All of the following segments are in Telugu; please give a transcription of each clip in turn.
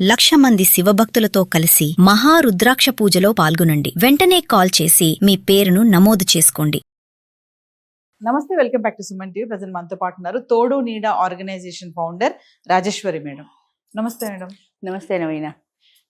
1,00,000 మంది శివభక్తులతో కలిసి మహారుద్రాక్ష పూజలో పాల్గొనండి. వెంటనే కాల్ చేసి మీ పేరును నమోదు చేసుకోండి. నమస్తే, welcome back to Suman TV. Present మనతో పాటు ఉన్నారు తోడు నీడ ఆర్గనైజేషన్ ఫౌండర్ రాజేశ్వరి మేడం. నమస్తే మేడం. నమస్తే నవీన.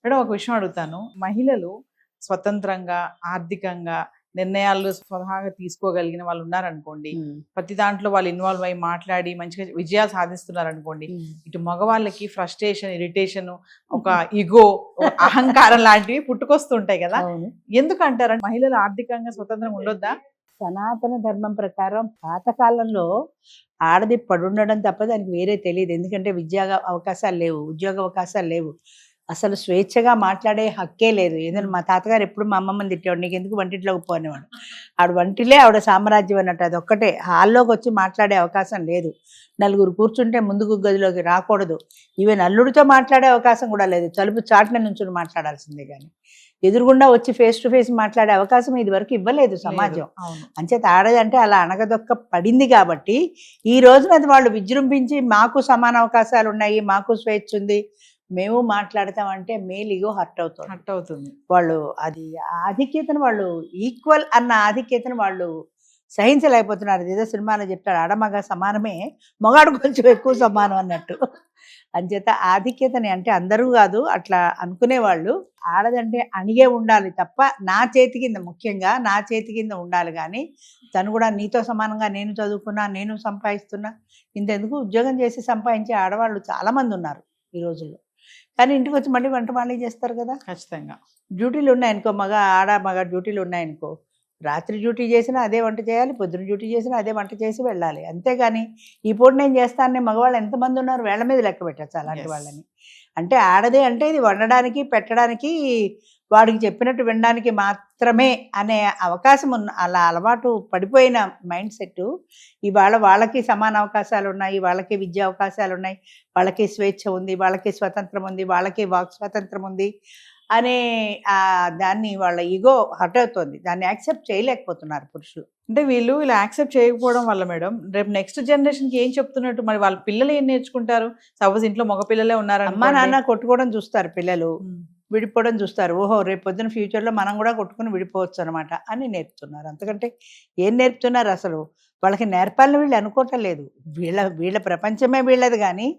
మేడం, ఒక విషయం అడుగుతాను. మహిళలు స్వతంత్రంగా ఆర్థికంగా నిర్ణయాలు స్వతహాగా తీసుకోగలిగిన వాళ్ళు ఉన్నారనుకోండి, ప్రతి దాంట్లో వాళ్ళు ఇన్వాల్వ్ అయ్యి మాట్లాడి మంచిగా విజయాలు సాధిస్తున్నారు అనుకోండి, ఇటు మగవాళ్ళకి ఫ్రస్ట్రేషన్, ఇరిటేషన్, ఒక ఇగో, అహంకారం లాంటివి పుట్టుకొస్తుంటాయి కదా. ఎందుకంటారు మహిళలు ఆర్థికంగా స్వతంత్రంగా ఉండొద్దా? సనాతన ధర్మం ప్రకారం పాతకాలంలో ఆడది పడుండడం తప్ప దానికి వేరే తెలియదు. ఎందుకంటే విద్యా అవకాశాలు లేవు, ఉద్యోగ అవకాశాలు లేవు, అసలు స్వేచ్ఛగా మాట్లాడే హక్కే లేదు. ఏదైనా మా తాతగారు ఎప్పుడు మా అమ్మమ్మని తిట్టేవాడు, నీకు ఎందుకు వంటింట్లోకి పోనేవాడు. ఆవిడ వంటిలే ఆవిడ సామ్రాజ్యం అన్నట్టు. అది ఒక్కటే, హాల్లోకి వచ్చి మాట్లాడే అవకాశం లేదు. నలుగురు కూర్చుంటే ముందుకు గదిలోకి రాకూడదు. ఈవెన్ అల్లుడితో మాట్లాడే అవకాశం కూడా లేదు. తలుపు చాటున నుంచి మాట్లాడాల్సిందే కానీ ఎదురుగుండా వచ్చి ఫేస్ టు ఫేస్ మాట్లాడే అవకాశం ఇది వరకు ఇవ్వలేదు సమాజం. అంచేత ఆడదంటే అలా అణగదొక్క పడింది కాబట్టి ఈ రోజున అది వాళ్ళు విజృంభించి మాకు సమాన అవకాశాలు ఉన్నాయి, మాకు స్వేచ్ఛ ఉంది, మేము మాట్లాడతామంటే మేల్ ఇగో హర్ట్ అవుతుంది. వాళ్ళు అది ఆధిక్యతను, వాళ్ళు ఈక్వల్ అన్న ఆధిక్యతను వాళ్ళు సహించలేకపోతున్నారు. ఏదో సినిమాలో చెప్తాడు, ఆడమగ సమానమే, మొగాడు కొంచెం ఎక్కువ సమానం అన్నట్టు. అంచేత ఆధిక్యతని అంటే అందరూ కాదు అట్లా అనుకునేవాళ్ళు. ఆడదంటే అణిగే ఉండాలి తప్ప నా చేతి కింద, ముఖ్యంగా నా చేతి కింద ఉండాలి. కానీ తను కూడా నీతో సమానంగా నేను చదువుకున్నా, నేను సంపాదిస్తున్నా, ఇంతెందుకు ఉద్యోగం చేసి సంపాదించే ఆడవాళ్ళు చాలామంది ఉన్నారు ఈ రోజుల్లో. కానీ ఇంటికి వచ్చి మళ్ళీ వంట వాళ్ళే చేస్తారు కదా. ఖచ్చితంగా డ్యూటీలు ఉన్నాయనుకో, మగ డ్యూటీలు ఉన్నాయనుకో, రాత్రి డ్యూటీ చేసినా అదే వంట చేయాలి, పొద్దున డ్యూటీ చేసినా అదే వంట చేసి వెళ్ళాలి. అంతేగాని ఈ పూట నేను చేస్తానని మగవాళ్ళు ఎంతమంది ఉన్నారు, వేళ్ల మీద లెక్క పెట్టచ్చు అలాంటి వాళ్ళని. అంటే ఆడదే అంటే ఇది వండడానికి, పెట్టడానికి, వాడికి చెప్పినట్టు వినడానికి మాత్రమే అనే అవకాశం ఉన్న, అలా అలవాటు పడిపోయిన మైండ్ సెట్ ఇవాళ వాళ్ళకి సమాన అవకాశాలు ఉన్నాయి, వాళ్ళకి విద్యా అవకాశాలు ఉన్నాయి, వాళ్ళకి స్వేచ్ఛ ఉంది, వాళ్ళకి స్వతంత్రం ఉంది, వాళ్ళకి వాక్ స్వతంత్రం ఉంది అనే దాన్ని వాళ్ళ ఈగో హర్ట్ అవుతుంది. దాన్ని యాక్సెప్ట్ చేయలేకపోతున్నారు పురుషులు. అంటే వీళ్ళు ఇలా యాక్సెప్ట్ చేయకపోవడం వల్ల మేడం రేపు నెక్స్ట్ జనరేషన్కి ఏం చెప్తున్నట్టు, మరి వాళ్ళ పిల్లలు ఏం నేర్చుకుంటారు? సపోజ్ ఇంట్లో మగ పిల్లలే ఉన్నారు, అమ్మా నాన్న కొట్టుకోవడం చూస్తారు పిల్లలు, విడిపోవడం చూస్తారు. ఓహో రేపు పొద్దున ఫ్యూచర్లో మనం కూడా కొట్టుకుని విడిపోవచ్చు అనమాట అని నేర్పుతున్నారు. అంతకంటే ఏం నేర్పుతున్నారు? అసలు వాళ్ళకి నేర్పాలని వీళ్ళు అనుకోవటం లేదు. వీళ్ళ ప్రపంచమే వీళ్ళది. కానీ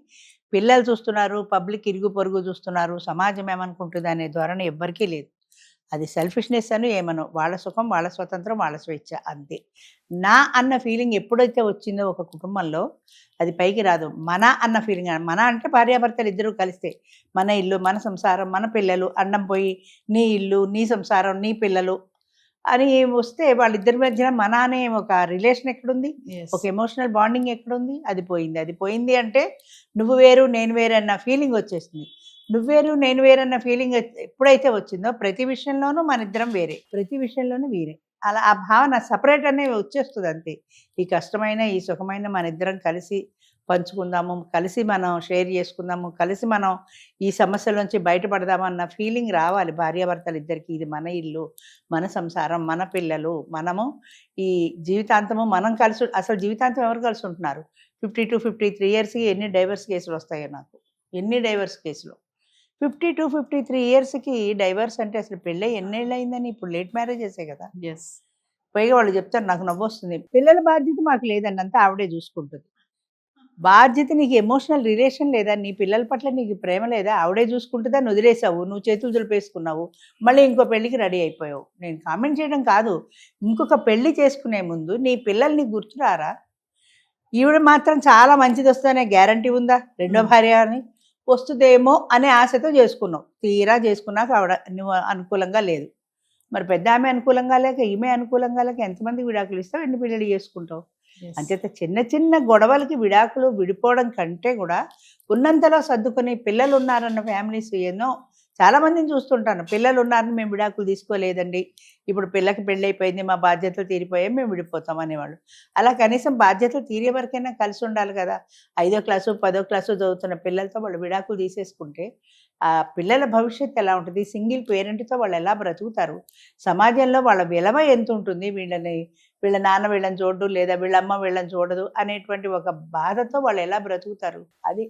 పిల్లలు చూస్తున్నారు, పబ్లిక్ ఇరుగు పొరుగు చూస్తున్నారు, సమాజం ఏమనుకుంటుంది అనే ధోరణి ఎవ్వరికీ లేదు. అది సెల్ఫిష్నెస్ అని ఏమనో, వాళ్ళ సుఖం, వాళ్ళ స్వతంత్రం, వాళ్ళ స్వేచ్ఛ అంతే. నా అన్న ఫీలింగ్ ఎప్పుడైతే వచ్చిందో ఒక కుటుంబంలో అది పైకి రాదు. మన అన్న ఫీలింగ్, మన అంటే భార్యాభర్తలు ఇద్దరూ కలిస్తే మన ఇల్లు, మన సంసారం, మన పిల్లలు, అన్నం పోయి నీ ఇల్లు, నీ సంసారం, నీ పిల్లలు అని వస్తే వాళ్ళిద్దరి మధ్యన మన అనే ఒక రిలేషన్ ఎక్కడుంది, ఒక ఎమోషనల్ బాండింగ్ ఎక్కడుంది? అది పోయింది. అది పోయింది అంటే నువ్వు వేరు నేను వేరు అన్న ఫీలింగ్ వచ్చేస్తుంది. నువ్వేరు నేను వేరన్న ఫీలింగ్ ఎప్పుడైతే వచ్చిందో ప్రతి విషయంలోనూ మన ఇద్దరం వేరే, ప్రతి విషయంలోనూ వీరే, అలా ఆ భావన సపరేట్ అనేవి వచ్చేస్తుంది అంతే. ఈ కష్టమైన ఈ సుఖమైన మన ఇద్దరం కలిసి పంచుకుందాము, కలిసి మనం షేర్ చేసుకుందాము, కలిసి మనం ఈ సమస్యల నుంచి బయటపడదాము అన్న ఫీలింగ్ రావాలి భార్యాభర్తలు ఇద్దరికి. ఇది మన ఇల్లు, మన సంసారం, మన పిల్లలు, మనము ఈ జీవితాంతము మనం కలిసి. అసలు జీవితాంతం ఎవరు కలిసి ఉంటున్నారు? 50 to 53 ఇయర్స్కి ఎన్ని డైవర్స్ కేసులు వస్తాయో నాకు, ఎన్ని డైవర్స్ కేసులు. 50 to 53 ఇయర్స్కి డైవర్స్ అంటే అసలు పెళ్ళి ఎన్నేళ్ళు అయిందని, ఇప్పుడు లేట్ మ్యారేజెసే కదా. పైగా వాళ్ళు చెప్తారు, నాకు నవ్వు వస్తుంది, పిల్లల బాధ్యత మాకు లేదండి, అంతా ఆవిడే చూసుకుంటుంది. బాధ్యత, నీకు ఎమోషనల్ రిలేషన్ లేదా, నీ పిల్లల పట్ల నీకు ప్రేమ లేదా, ఆవిడే చూసుకుంటుందా, వదిలేసావు, నువ్వు చేతులు దులిపేసుకున్నావు, మళ్ళీ ఇంకో పెళ్ళికి రెడీ అయిపోయావు. నేను కామెంట్ చేయడం కాదు, ఇంకొక పెళ్లి చేసుకునే ముందు నీ పిల్లల్ని గుర్తురారా? ఈవిడ మాత్రం చాలా మంచిది వస్తుందనే గ్యారంటీ ఉందా? రెండో భార్య అని వస్తుందేమో అనే ఆశతో చేసుకున్నావు. తీరా చేసుకున్నాక ఆవిడ నువ్వు అనుకూలంగా లేదు. మరి పెద్ద ఆమె అనుకూలంగా లేక, ఈమె అనుకూలంగా లేక ఎంతమంది విడాకులు ఇస్తావు, ఎన్ని పెళ్ళిళ్ళు చేసుకుంటావు? అంచేత చిన్న చిన్న గొడవలకి విడాకులు విడిపోవడం కంటే కూడా ఉన్నంతలో సర్దుకొని, పిల్లలు ఉన్నారన్న ఫ్యామిలీస్ ఎన్నో చాలామందిని చూస్తుంటాను. పిల్లలు ఉన్నారని మేము విడాకులు తీసుకోలేదండి, ఇప్పుడు పిల్లకి పెళ్ళి అయిపోయింది, మా బాధ్యతలు తీరిపోయాయి, మేము విడిపోతాం అనేవాళ్ళు. అలా కనీసం బాధ్యతలు తీరే వరకైనా కలిసి ఉండాలి కదా. 5వ క్లాసు 10వ క్లాసు చదువుతున్న పిల్లలతో వాళ్ళు విడాకులు తీసేసుకుంటే ఆ పిల్లల భవిష్యత్తు ఎలా ఉంటుంది? సింగిల్ పేరెంట్తో వాళ్ళు ఎలా బ్రతుకుతారు? సమాజంలో వాళ్ళ విలువ ఎంత ఉంటుంది? వీళ్ళని వీళ్ళ నాన్న వీళ్ళని చూడడు, లేదా వీళ్ళ అమ్మ వీళ్ళని చూడదు అనేటువంటి ఒక బాధతో వాళ్ళు ఎలా బ్రతుకుతారు?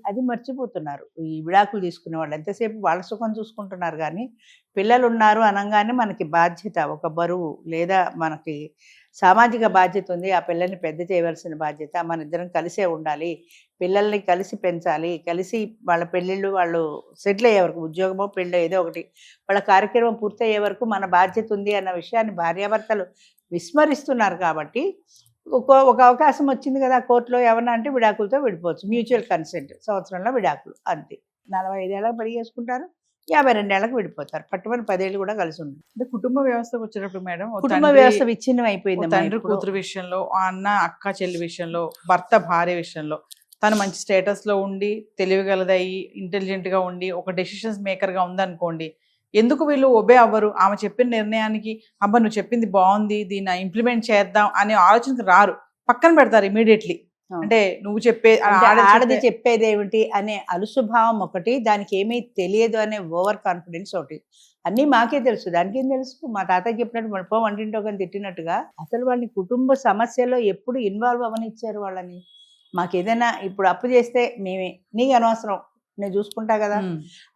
అది మర్చిపోతున్నారు ఈ విడాకులు తీసుకునే వాళ్ళు. ఎంతసేపు వాళ్ళ సుఖం చూసుకుంటున్నారు కానీ పిల్లలు ఉన్నారు అనగానే మనకి బాధ్యత, ఒక బరువు, లేదా మనకి సామాజిక బాధ్యత ఉంది. ఆ పిల్లల్ని పెద్ద చేయవలసిన బాధ్యత, మన ఇద్దరం కలిసే ఉండాలి, పిల్లల్ని కలిసి పెంచాలి, కలిసి వాళ్ళ పెళ్ళిళ్ళు, వాళ్ళు సెటిల్ అయ్యే వరకు, ఉద్యోగమో పెళ్ళో ఏదో ఒకటి, వాళ్ళ కార్యక్రమం పూర్తయ్యే వరకు మన బాధ్యత ఉంది అన్న విషయాన్ని భార్యాభర్తలు విస్మరిస్తున్నారు. కాబట్టి ఒక అవకాశం వచ్చింది కదా కోర్టులో, ఏమన్నా అంటే విడాకులతో విడిపోవచ్చు, మ్యూచువల్ కన్సెంట్, సంవత్సరంలో విడాకులు అంతే. 45 ఏళ్ళకి పెళ్లి చేసుకుంటారు, 52 ఏళ్ళకి విడిపోతారు, పట్టుమని 10 ఏళ్ళు కూడా కలిసి ఉంటుంది. అంటే కుటుంబ వ్యవస్థకు వచ్చేటప్పుడు మేడం, కుటుంబ వ్యవస్థ విచ్ఛిన్నం అయిపోయింది. తండ్రి కూతురు విషయంలో, ఆ అన్న అక్క చెల్లి విషయంలో, భర్త భార్య విషయంలో తను మంచి స్టేటస్ లో ఉండి, తెలివిగలదయ్యి, ఇంటెలిజెంట్ గా ఉండి, ఒక డెసిషన్స్ మేకర్ గా ఉందనుకోండి, ఎందుకు వీళ్ళు ఒబే అవ్వరు? ఆమె చెప్పిన నిర్ణయానికి అబ్బా నువ్వు చెప్పింది బాగుంది, దీన్ని ఇంప్లిమెంట్ చేద్దాం అనే ఆలోచనకు రారు, పక్కన పెడతారు ఇమీడియట్లీ. అంటే నువ్వు ఆడది చెప్పేది ఏమిటి అనే అలుసుభావం ఒకటి, దానికి ఏమీ తెలియదు అనే ఓవర్ కాన్ఫిడెన్స్ ఒకటి. అన్నీ మాకే తెలుసు, దానికి ఏం తెలుసు? మా తాతయ్య చెప్పినట్టు మడిపో వంటింటో కానీ తిట్టినట్టుగా అసలు వాళ్ళని కుటుంబ సమస్యలో ఎప్పుడు ఇన్వాల్వ్ అవ్వనిచ్చారు వాళ్ళని? మాకు ఏదైనా ఇప్పుడు అప్పు చేస్తే మేమే, నీకు అనవసరం, నేను చూసుకుంటా కదా,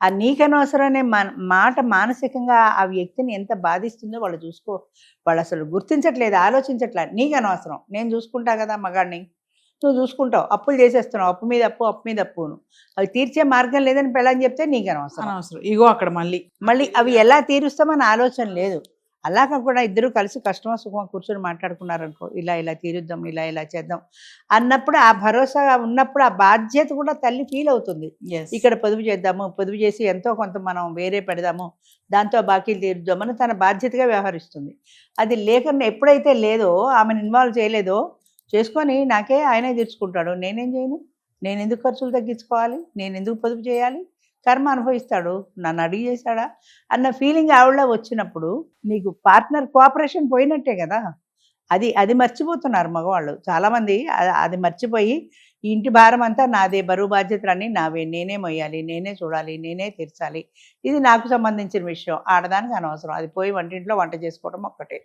ఆ నీకు అనవసరం అనే మాట మానసికంగా ఆ వ్యక్తిని ఎంత బాధిస్తుందో వాళ్ళు అసలు గుర్తించట్లేదు, ఆలోచించట్లేదు. నీకు అనవసరం, నేను చూసుకుంటా కదా మగాడిని, నువ్వు చూసుకుంటావు, అప్పులు చేసేస్తున్నావు, అప్పు మీద అప్పును, అవి తీర్చే మార్గం లేదని పెళ్ళని చెప్తే నీకు అనవసరం. ఇగో అక్కడ మళ్ళీ అవి ఎలా తీరుస్తామని ఆలోచన లేదు. అలా కాకుండా ఇద్దరు కలిసి కష్టమో సుఖమో కూర్చొని మాట్లాడుకున్నారనుకో, ఇలా తీరుద్దాం, ఇలా చేద్దాం అన్నప్పుడు, ఆ భరోసా ఉన్నప్పుడు, ఆ బాధ్యత కూడా తల్లి ఫీల్ అవుతుంది. ఇక్కడ పొదుపు చేద్దాము, పొదుపు చేసి ఎంతో కొంత మనం వేరే పెడదాము, దాంతో బాకీలు తీరుద్దామని తన బాధ్యతగా వ్యవహరిస్తుంది. అది లేకుండా ఎప్పుడైతే లేదో, ఆమెను ఇన్వాల్వ్ చేయలేదో, చేసుకొని నాకే ఆయనే తీర్చుకుంటాడు, నేనేం చేయను, నేను ఎందుకు ఖర్చులు తగ్గించుకోవాలి, నేను ఎందుకు పొదుపు చేయాలి, కర్మ అనుభవిస్తాడు, నన్ను అడిగి చేశాడా అన్న ఫీలింగ్ ఆవిడలో వచ్చినప్పుడు నీకు పార్ట్నర్ కోఆపరేషన్ పోయినట్టే కదా. అది మర్చిపోతున్నారు మగవాళ్ళు చాలామంది. అది మర్చిపోయి ఈ ఇంటి భారం అంతా నాదే, బరువు బాధ్యతలన్నీ నావే, నేనే మొయ్యాలి, నేనే చూడాలి, నేనే తీర్చాలి, ఇది నాకు సంబంధించిన విషయం, ఆడదానికి అనవసరం, అది పోయి వంటింట్లో వంట చేసుకోవడం ఒక్కటే.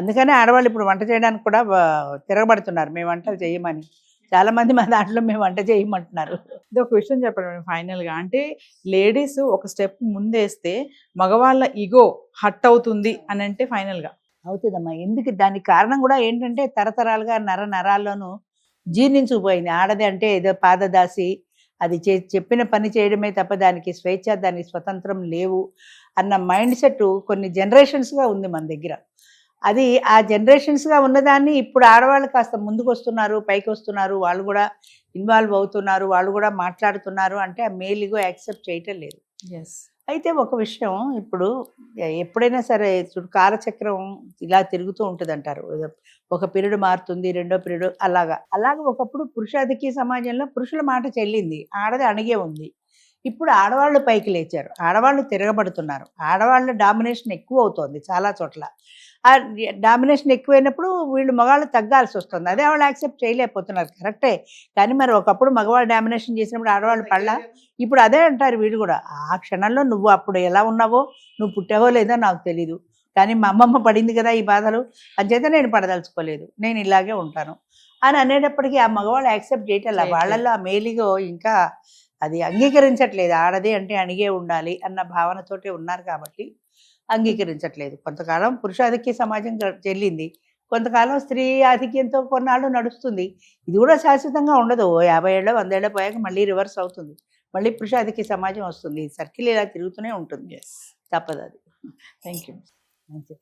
అందుకనే ఆడవాళ్ళు ఇప్పుడు వంట చేయడానికి కూడా తిరగబడుతున్నారు, మేము వంటలు చేయమని. చాలా మంది మా దాంట్లో మేము వంట చేయమంటున్నారు. ఇది ఒక విషయం చెప్పండి ఫైనల్ గా, అంటే లేడీస్ ఒక స్టెప్ ముందేస్తే మగవాళ్ళ ఈగో హట్ అవుతుంది అని అంటే ఫైనల్ గా అవుతుందమ్మా. ఎందుకు? దానికి కారణం కూడా ఏంటంటే తరతరాలుగా నరాల్లోనూ జీర్ణించుకుపోయింది. ఆడది అంటే ఏదో పాదదాసి, అది చెప్పిన పని చేయడమే తప్ప దానికి స్వేచ్ఛ, దానికి స్వతంత్రం లేవు అన్న మైండ్ సెట్ కొన్ని జనరేషన్స్గా ఉంది మన దగ్గర. అది ఆ జనరేషన్స్గా ఉన్నదాన్ని ఇప్పుడు ఆడవాళ్ళు కాస్త ముందుకు వస్తున్నారు, పైకి వస్తున్నారు, వాళ్ళు కూడా ఇన్వాల్వ్ అవుతున్నారు, వాళ్ళు కూడా మాట్లాడుతున్నారు అంటే ఆ మేల్ ఈగో యాక్సెప్ట్ చేయటం లేదు. అయితే ఒక విషయం, ఇప్పుడు ఎప్పుడైనా సరే కాలచక్రం ఇలా తిరుగుతూ ఉంటుంది అంటారు, ఒక పీరియడ్ మారుతుంది, రెండో పీరియడ్, అలాగా ఒకప్పుడు పురుషాధిక్య సమాజంలో పురుషుల మాట చెల్లింది, ఆడది అణిగే ఉంది. ఇప్పుడు ఆడవాళ్ళు పైకి లేచారు, ఆడవాళ్ళు తిరగబడుతున్నారు, ఆడవాళ్ళ డామినేషన్ ఎక్కువ అవుతోంది చాలా చోట్ల. ఆ డామినేషన్ ఎక్కువైనప్పుడు వీళ్ళు మగవాళ్ళు తగ్గాల్సి వస్తుంది, అదే వాళ్ళు యాక్సెప్ట్ చేయలేకపోతున్నారు. కరెక్టే, కానీ మరి ఒకప్పుడు మగవాళ్ళు డామినేషన్ చేసినప్పుడు ఆడవాళ్ళు పడలా, ఇప్పుడు అదే అంటారు వీళ్ళు కూడా. ఆ క్షణంలో నువ్వు అప్పుడు ఎలా ఉన్నావో, నువ్వు పుట్టావో లేదో నాకు తెలీదు, కానీ మా అమ్మమ్మ పడింది కదా ఈ బాధలు, అంచేత నేను పడదలుచుకోలేదు, నేను ఇలాగే ఉంటాను అని అనేటప్పటికీ ఆ మగవాళ్ళు యాక్సెప్ట్ చేయటం, వాళ్ళల్లో ఆ మేలిగో ఇంకా అది అంగీకరించట్లేదు. ఆడది అంటే అణిగే ఉండాలి అన్న భావనతోటే ఉన్నారు కాబట్టి అంగీకరించట్లేదు. కొంతకాలం పురుషాధిక్య సమాజం చెల్లింది, కొంతకాలం స్త్రీ ఆధిక్యంతో కొన్నాళ్ళు నడుస్తుంది. ఇది కూడా శాశ్వతంగా ఉండదు, 50 ఏళ్ళు 100 ఏళ్ళు పోయాక మళ్ళీ రివర్స్ అవుతుంది, మళ్ళీ పురుషాధిక్య సమాజం వస్తుంది. సర్కిల్ ఇలా తిరుగుతూనే ఉంటుంది, తప్పదు అది. Thank you. మంచిది.